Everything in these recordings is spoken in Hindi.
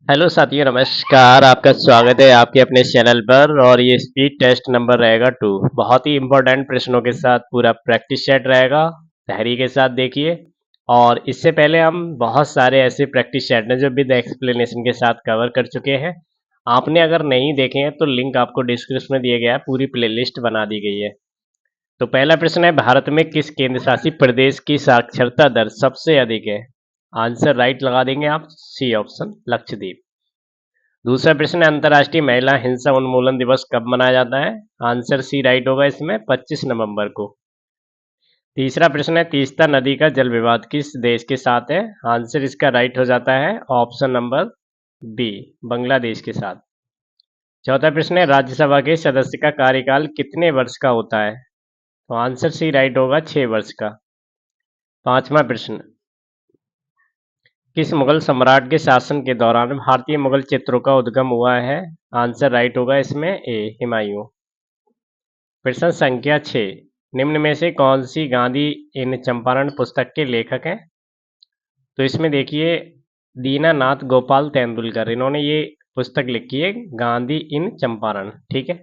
हेलो साथियों, नमस्कार। आपका स्वागत है आपके अपने चैनल पर और ये स्पीड टेस्ट नंबर रहेगा 2। बहुत ही इंपॉर्टेंट प्रश्नों के साथ पूरा प्रैक्टिस सेट रहेगा। तहरी के साथ देखिए। और इससे पहले हम बहुत सारे ऐसे प्रैक्टिस सेट हैं जो विद एक्सप्लेनेशन के साथ कवर कर चुके हैं। आपने अगर नहीं देखे हैं तो लिंक आपको डिस्क्रिप्शन में दिया गया है, पूरी प्लेलिस्ट बना दी गई है। तो पहला प्रश्न है, भारत में किस केंद्र शासित प्रदेश की साक्षरता दर सबसे अधिक है? आंसर राइट लगा देंगे आप, सी ऑप्शन, लक्षद्वीप। दूसरा प्रश्न है, अंतर्राष्ट्रीय महिला हिंसा उन्मूलन दिवस कब मनाया जाता है? आंसर सी राइट होगा इसमें, 25 नवंबर को। तीसरा प्रश्न है, तीस्ता नदी का जल विवाद किस देश के साथ है? आंसर इसका राइट हो जाता है ऑप्शन नंबर बी, बांग्लादेश के साथ। चौथा प्रश्न है, राज्यसभा के सदस्य का कार्यकाल कितने वर्ष का होता है? तो आंसर सी राइट होगा, 6 वर्ष का। पांचवा प्रश्न, किस मुगल सम्राट के शासन के दौरान भारतीय मुगल चित्रों का उद्गम हुआ है? आंसर राइट होगा इसमें ए, हुमायूं। प्रश्न संख्या 6, निम्न में से कौन सी गांधी इन चंपारण पुस्तक के लेखक हैं? तो इसमें देखिए, दीनानाथ गोपाल तेंदुलकर, इन्होंने ये पुस्तक लिखी है, गांधी इन चंपारण। ठीक है।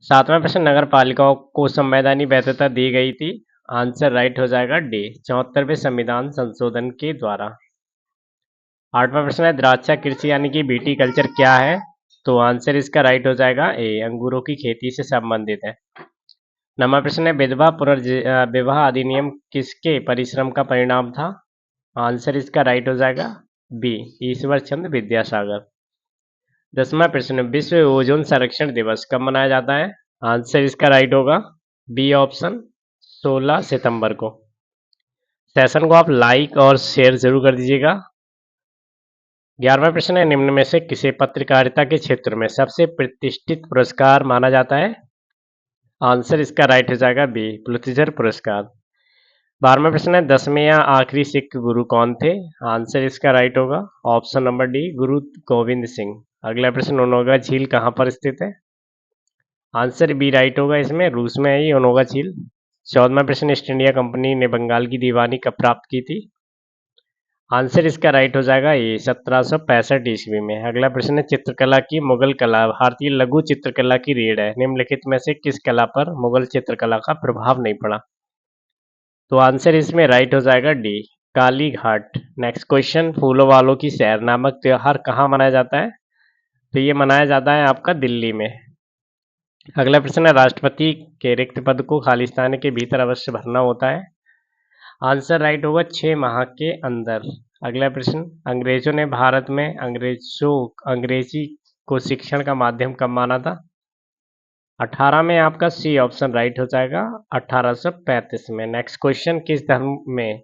सातवां प्रश्न, नगर पालिकाओं को संवैधानिक वैधता दी गई थी? आंसर राइट हो जाएगा डी, 74वें संविधान संशोधन के द्वारा। आठवां प्रश्न है, द्राक्षा कृषि यानी कि बीटी कल्चर क्या है? तो आंसर इसका राइट हो जाएगा ए, अंगूरों की खेती से संबंधित है। नवा प्रश्न है, विधवा विवाह अधिनियम किसके परिश्रम का परिणाम था? आंसर इसका राइट हो जाएगा बी, ईश्वर चंद्र विद्यासागर। 10वां प्रश्न, विश्व ओजोन संरक्षण दिवस कब मनाया जाता है? आंसर इसका राइट होगा बी ऑप्शन, 16 सितंबर को। सेशन को आप लाइक और शेयर जरूर कर दीजिएगा। 11वां प्रश्न है, निम्न में से किसे पत्रकारिता के क्षेत्र में सबसे प्रतिष्ठित पुरस्कार माना जाता है? आंसर इसका राइट हो जाएगा बी, पुलित्जर पुरस्कार। 12वां प्रश्न है, 10वें या आखिरी सिख गुरु कौन थे? आंसर इसका राइट होगा ऑप्शन नंबर डी, गुरु गोविंद सिंह। अगला प्रश्न, ओनोगा झील कहाँ पर स्थित है? आंसर बी राइट होगा इसमें, रूस में है ये ओनोगा झील। 14वां प्रश्न, ईस्ट इंडिया कंपनी ने बंगाल की दीवानी कब प्राप्त की थी? आंसर इसका राइट हो जाएगा ये, 1765 ईस्वी में। अगला प्रश्न है, चित्रकला की मुगल कला भारतीय लघु चित्रकला की रीढ़ है, निम्नलिखित में से किस कला पर मुगल चित्रकला का प्रभाव नहीं पड़ा? तो आंसर इसमें राइट हो जाएगा D, Kali Ghat. Next question, फूलों वालों की सैर नामक त्योहार कहाँ मनाया जाता है? तो ये मनाया जाता है आपका दिल्ली में। अगला प्रश्न है, राष्ट्रपति के रिक्त पद को खालिस्तान के भीतर अवश्य भरना होता है? आंसर राइट होगा 6 माह के अंदर। अगला प्रश्न, अंग्रेजों ने भारत में अंग्रेजी को शिक्षण का माध्यम कब माना था? 18 में आपका सी ऑप्शन राइट हो जाएगा, 1835 में। नेक्स्ट क्वेश्चन, किस धर्म में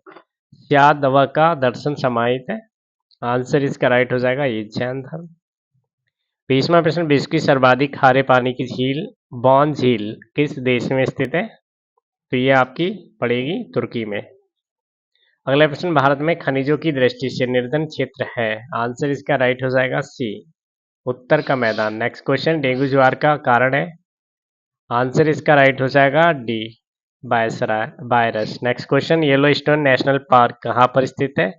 यादव का दर्शन समाहित है? आंसर इसका राइट हो जाएगा ये, जैन धर्म। 20वां प्रश्न, विश्व की सर्वाधिक खारे पानी की झील बॉन झील किस देश में स्थित है? तो ये आपकी पड़ेगी तुर्की में। अगला प्रश्न, भारत में खनिजों की दृष्टि से निर्धन क्षेत्र है? आंसर इसका राइट हो जाएगा सी, उत्तर का मैदान। नेक्स्ट क्वेश्चन, डेंगू ज्वार का कारण है? आंसर इसका राइट हो जाएगा D, virus. Next question, yellow stone national park कहाँ पर स्थित है?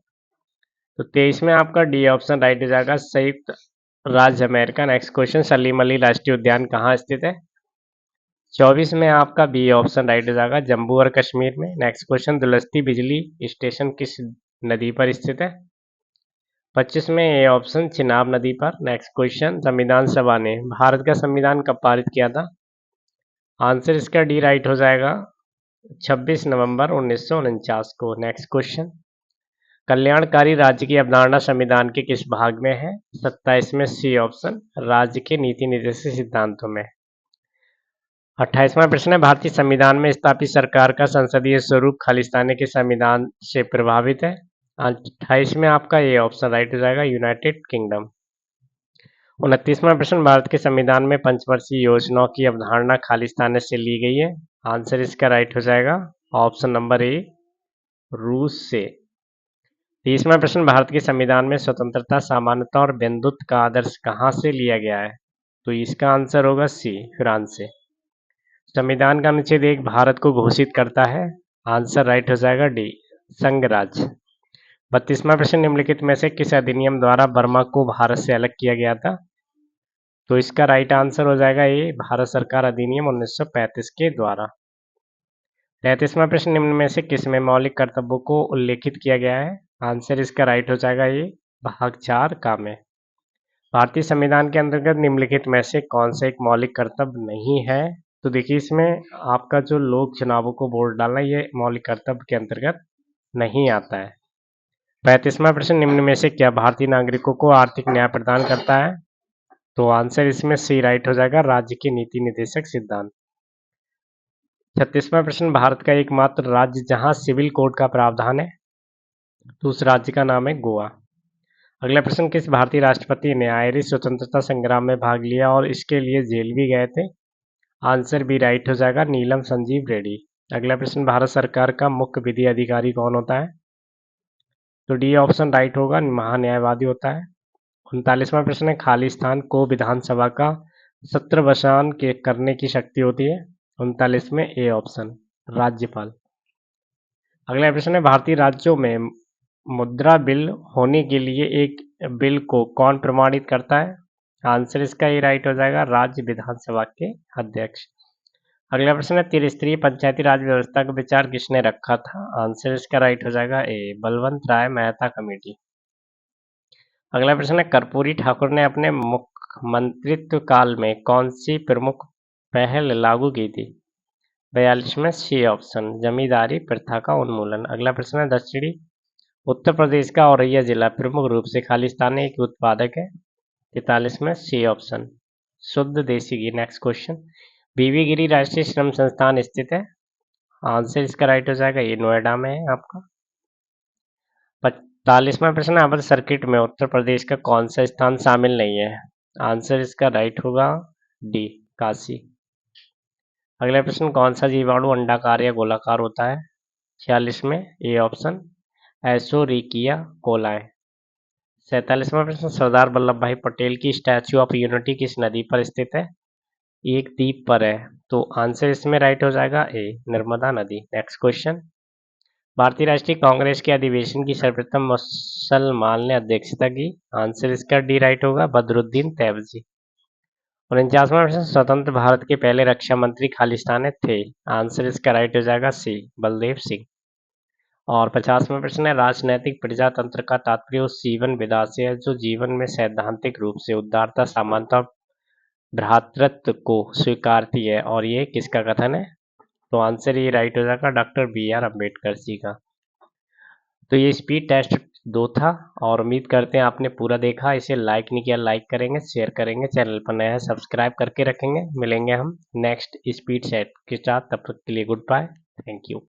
तो 23 में आपका डी ऑप्शन राइट हो जाएगा, संयुक्त राज्य America. Next question, Salim Ali राष्ट्रीय उद्यान कहाँ स्थित है? 24 में आपका बी ऑप्शन राइट हो जाएगा, जम्मू और कश्मीर में। नेक्स्ट क्वेश्चन, दुलस्ती बिजली स्टेशन किस नदी पर स्थित है? 25 में ए ऑप्शन, चिनाब नदी पर। नेक्स्ट क्वेश्चन, संविधान सभा ने भारत का संविधान कब पारित किया था? आंसर इसका डी राइट हो जाएगा, 26 नवंबर 1949 को। नेक्स्ट क्वेश्चन, कल्याणकारी राज्य की अवधारणा संविधान के किस भाग में है? 27 में सी ऑप्शन, राज्य के नीति निर्देशित सिद्धांतों में। 28वां प्रश्न है, भारतीय संविधान में स्थापित सरकार का संसदीय स्वरूप खालिस्तानी के संविधान से प्रभावित है? 28 में आपका ये ऑप्शन राइट हो जाएगा, यूनाइटेड किंगडम। 29वां प्रश्न, भारत के संविधान में पंचवर्षीय योजनाओं की अवधारणा खालिस्तान से ली गई है? आंसर इसका राइट हो जाएगा ऑप्शन नंबर ए, रूस से। 30वां प्रश्न, भारत के संविधान में स्वतंत्रता, समानता और बंधुत्व का आदर्श कहाँ से लिया गया है? तो इसका आंसर होगा सी, फ्रांस से। संविधान का अनुच्छेद 1 भारत को घोषित करता है? आंसर राइट हो जाएगा डी, संघ राज्य। 32वां प्रश्न, निम्नलिखित में से किस अधिनियम द्वारा बर्मा को भारत से अलग किया गया था? तो इसका राइट आंसर हो जाएगा ये भारत सरकार अधिनियम 1935 के द्वारा। 33वां प्रश्न, निम्न में से किसमें मौलिक कर्तव्यों को उल्लेखित किया गया है? आंसर इसका राइट हो जाएगा ये भाग 4 का में। भारतीय संविधान के अंतर्गत निम्नलिखित में से कौन सा एक मौलिक कर्तव्य नहीं है? तो देखिए, इसमें आपका जो लोक चुनावों को वोट डालना, ये मौलिक कर्तव्य के अंतर्गत नहीं आता है। 35वां प्रश्न, निम्न में से क्या भारतीय नागरिकों को आर्थिक न्याय प्रदान करता है? तो आंसर इसमें सी राइट हो जाएगा, राज्य के नीति निर्देशक सिद्धांत। 36वां प्रश्न, भारत का एकमात्र राज्य जहां सिविल कोड का प्रावधान है, तो उस राज्य का नाम है गोवा। अगला प्रश्न, किस भारतीय राष्ट्रपति ने आयरिश स्वतंत्रता संग्राम में भाग लिया और इसके लिए जेल भी गए थे? आंसर बी राइट हो जाएगा, नीलम संजीव रेड्डी। अगला प्रश्न, भारत सरकार का मुख्य विधि अधिकारी कौन होता है? तो डी ऑप्शन राइट होगा, महान्यायवादी होता है। 39वां प्रश्न है, खालिस्तान को विधानसभा का सत्रवसान के करने की शक्ति होती है? 39 में ए ऑप्शन, राज्यपाल। अगला प्रश्न है, भारतीय राज्यों में मुद्रा बिल होने के लिए एक बिल को कौन प्रमाणित करता है? आंसर इसका ए राइट हो जाएगा, राज्य विधानसभा के अध्यक्ष। अगला प्रश्न है, त्रिस्तरीय पंचायती राज व्यवस्था का विचार किसने रखा था? आंसर इसका राइट हो जाएगा ए, बलवंत राय मेहता कमेटी। अगला प्रश्न है, कर्पूरी ठाकुर ने अपने मुख्यमंत्रित्व काल में कौन सी प्रमुख पहल लागू की थी? 42 में सी ऑप्शन, जमींदारी प्रथा का उन्मूलन। अगला प्रश्न है, दक्षिणी उत्तर प्रदेश का औरैया जिला प्रमुख रूप से खालिस्तानी एक उत्पादक है? 43 में सी ऑप्शन, शुद्ध देसी घी। नेक्स्ट क्वेश्चन, बीबी गिरी राष्ट्रीय श्रम संस्थान स्थित है? आंसर इसका राइट हो जाएगा, ये नोएडा में है आपका। 45वां प्रश्न, आवर्त सर्किट में उत्तर प्रदेश का कौन सा स्थान शामिल नहीं है? आंसर इसका राइट होगा डी, काशी। अगला प्रश्न, कौन सा जीवाणु अंडाकार या गोलाकार होता है? 46 में ए ऑप्शन, एसोरिकिया कोलाई। 47वां प्रश्न, सरदार वल्लभ भाई पटेल की स्टैच्यू ऑफ यूनिटी किस नदी पर स्थित है? एक द्वीप पर है, तो आंसर इसमें राइट हो जाएगा ए, नर्मदा नदी। नेक्स्ट क्वेश्चन, भारतीय राष्ट्रीय कांग्रेस के अधिवेशन की सर्वप्रथम मुसलमान ने अध्यक्षता की? आंसर इसका डी राइट होगा, बदरुद्दीन तैयबजी। 49वां प्रश्न, स्वतंत्र भारत के पहले रक्षा मंत्री खालिस्तानी थे? आंसर इसका राइट हो जाएगा सी, बलदेव सिंह। और 50वां प्रश्न है, राजनैतिक प्रजातंत्र का तात्पर्य उस जीवन विधा से है जो जीवन में सैद्धांतिक रूप से उदारता, समानता, भ्रातृत्व को स्वीकारती है, और ये किसका कथन है? तो आंसर ये राइट हो जाएगा, डॉक्टर BR अम्बेडकर जी का। तो ये स्पीड टेस्ट 2 था, और उम्मीद करते हैं आपने पूरा देखा। इसे लाइक नहीं किया, लाइक करेंगे, शेयर करेंगे, चैनल पर नया है सब्सक्राइब करके रखेंगे। मिलेंगे हम नेक्स्ट स्पीड सेट के साथ, तब तक के लिए गुड बाय, थैंक यू।